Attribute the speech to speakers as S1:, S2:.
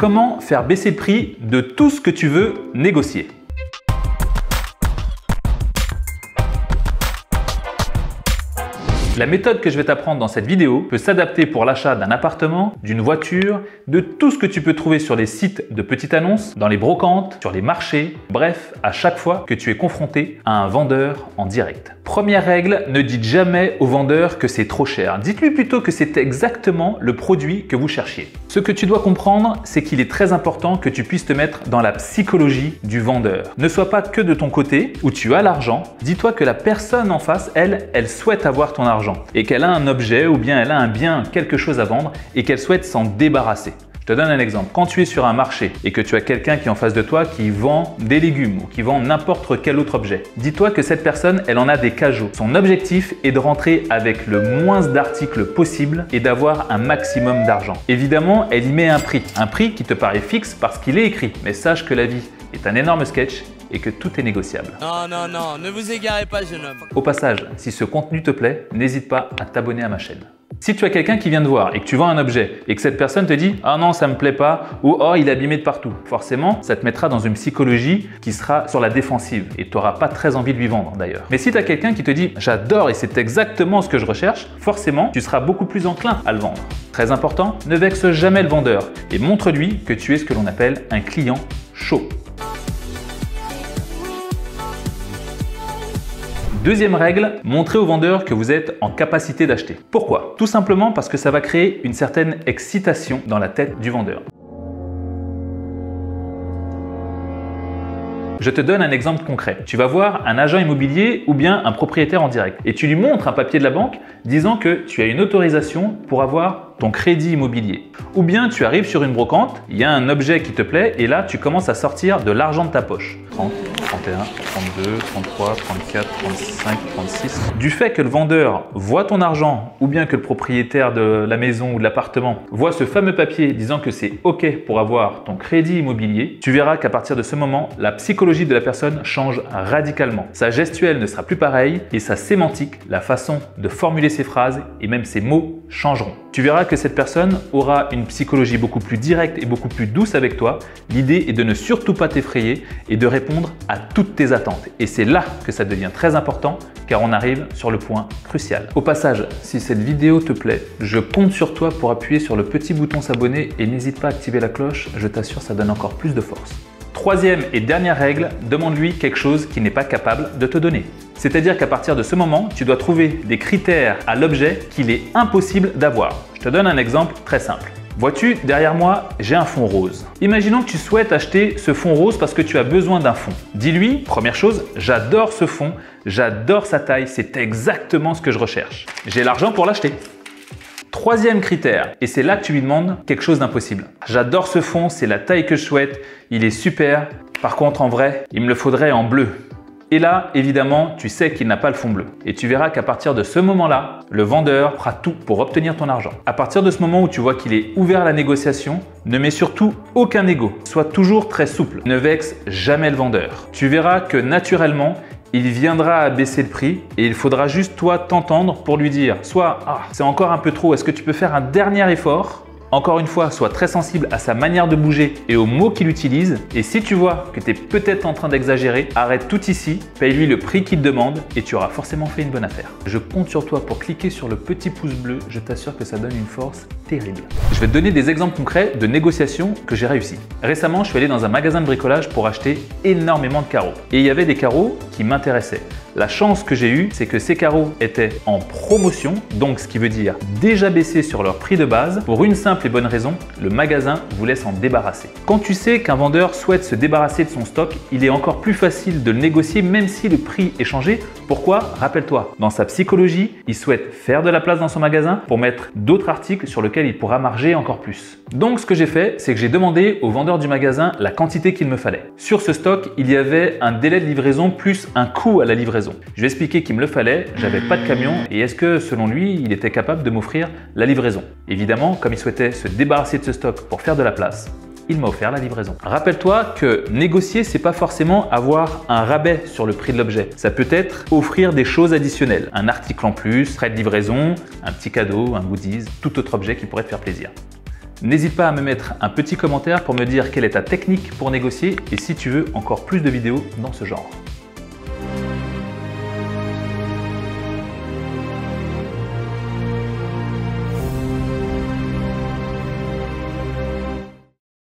S1: comment faire baisser le prix de tout ce que tu veux négocier. La méthode que je vais t'apprendre dans cette vidéo peut s'adapter pour l'achat d'un appartement, d'une voiture, de tout ce que tu peux trouver sur les sites de petites annonces, dans les brocantes, sur les marchés, bref, à chaque fois que tu es confronté à un vendeur en direct. Première règle, ne dites jamais au vendeur que c'est trop cher. Dites-lui plutôt que c'est exactement le produit que vous cherchiez. Ce que tu dois comprendre, c'est qu'il est très important que tu puisses te mettre dans la psychologie du vendeur. Ne sois pas que de ton côté où tu as l'argent. Dis-toi que la personne en face, elle souhaite avoir ton argent et qu'elle a un objet ou bien elle a un bien, quelque chose à vendre et qu'elle souhaite s'en débarrasser. Je te donne un exemple. Quand tu es sur un marché et que tu as quelqu'un qui est en face de toi qui vend des légumes ou qui vend n'importe quel autre objet, dis-toi que cette personne, elle en a des cajots. Son objectif est de rentrer avec le moins d'articles possible et d'avoir un maximum d'argent. Évidemment, elle y met un prix qui te paraît fixe parce qu'il est écrit. Mais sache que la vie est un énorme sketch et que tout est négociable.
S2: Non, ne vous égarez pas, jeune homme.
S1: Au passage, si ce contenu te plaît, n'hésite pas à t'abonner à ma chaîne. Si tu as quelqu'un qui vient te voir et que tu vends un objet et que cette personne te dit « Ah non, ça me plaît pas » ou « Oh, il est abîmé de partout », forcément, ça te mettra dans une psychologie qui sera sur la défensive et tu n'auras pas très envie de lui vendre d'ailleurs. Mais si tu as quelqu'un qui te dit « J'adore et c'est exactement ce que je recherche », forcément, tu seras beaucoup plus enclin à le vendre. Très important, ne vexe jamais le vendeur et montre-lui que tu es ce que l'on appelle un client chaud. Deuxième règle, montrez au vendeur que vous êtes en capacité d'acheter. Pourquoi? Tout simplement parce que ça va créer une certaine excitation dans la tête du vendeur. Je te donne un exemple concret. Tu vas voir un agent immobilier ou bien un propriétaire en direct et tu lui montres un papier de la banque disant que tu as une autorisation pour avoir ton crédit immobilier. Ou bien tu arrives sur une brocante, il y a un objet qui te plaît et là tu commences à sortir de l'argent de ta poche. 30, 31, 32, 33, 34, 35, 36. Du fait que le vendeur voit ton argent ou bien que le propriétaire de la maison ou de l'appartement voit ce fameux papier disant que c'est OK pour avoir ton crédit immobilier, tu verras qu'à partir de ce moment, la psychologie de la personne change radicalement. Sa gestuelle ne sera plus pareille et sa sémantique, la façon de formuler ses phrases et même ses mots changeront. Tu verras que cette personne aura une psychologie beaucoup plus directe et beaucoup plus douce avec toi. L'idée est de ne surtout pas t'effrayer et de répondre à toutes tes attentes. Et c'est là que ça devient très important car on arrive sur le point crucial. Au passage, si cette vidéo te plaît, je compte sur toi pour appuyer sur le petit bouton s'abonner et n'hésite pas à activer la cloche, je t'assure ça donne encore plus de force. Troisième et dernière règle, demande-lui quelque chose qu'il n'est pas capable de te donner. C'est-à-dire qu'à partir de ce moment, tu dois trouver des critères à l'objet qu'il est impossible d'avoir. Je te donne un exemple très simple. Vois-tu, derrière moi, j'ai un fond rose. Imaginons que tu souhaites acheter ce fond rose parce que tu as besoin d'un fond. Dis-lui, première chose, j'adore ce fond, j'adore sa taille, c'est exactement ce que je recherche. J'ai l'argent pour l'acheter. Troisième critère, et c'est là que tu lui demandes quelque chose d'impossible. J'adore ce fond, c'est la taille que je souhaite, il est super. Par contre, en vrai, il me le faudrait en bleu. Et là, évidemment, tu sais qu'il n'a pas le fond bleu. Et tu verras qu'à partir de ce moment-là, le vendeur fera tout pour obtenir ton argent. À partir de ce moment où tu vois qu'il est ouvert à la négociation, ne mets surtout aucun ego. Sois toujours très souple. Ne vexe jamais le vendeur. Tu verras que naturellement, il viendra à baisser le prix et il faudra juste toi t'entendre pour lui dire soit « Ah, c'est encore un peu trop, est-ce que tu peux faire un dernier effort ?» Encore une fois, sois très sensible à sa manière de bouger et aux mots qu'il utilise. Et si tu vois que tu es peut-être en train d'exagérer, arrête tout ici, paye-lui le prix qu'il demande et tu auras forcément fait une bonne affaire. Je compte sur toi pour cliquer sur le petit pouce bleu, je t'assure que ça donne une force terrible. Je vais te donner des exemples concrets de négociations que j'ai réussi. Récemment, je suis allé dans un magasin de bricolage pour acheter énormément de carreaux. Et il y avait des carreaux qui m'intéressaient. La chance que j'ai eue, c'est que ces carreaux étaient en promotion, donc ce qui veut dire déjà baissés sur leur prix de base. Pour une simple et bonne raison, le magasin voulait s'en débarrasser. Quand tu sais qu'un vendeur souhaite se débarrasser de son stock, il est encore plus facile de le négocier même si le prix est changé. Pourquoi? Rappelle-toi, dans sa psychologie, il souhaite faire de la place dans son magasin pour mettre d'autres articles sur lesquels il pourra marger encore plus. Donc ce que j'ai fait, c'est que j'ai demandé au vendeur du magasin la quantité qu'il me fallait. Sur ce stock, il y avait un délai de livraison plus un coût à la livraison. Je lui ai expliqué qu'il me le fallait, j'avais pas de camion et est-ce que selon lui, il était capable de m'offrir la livraison. Évidemment, comme il souhaitait se débarrasser de ce stock pour faire de la place, il m'a offert la livraison. Rappelle-toi que négocier, c'est pas forcément avoir un rabais sur le prix de l'objet. Ça peut être offrir des choses additionnelles, un article en plus, frais de livraison, un petit cadeau, un goodies, tout autre objet qui pourrait te faire plaisir. N'hésite pas à me mettre un petit commentaire pour me dire quelle est ta technique pour négocier et si tu veux encore plus de vidéos dans ce genre.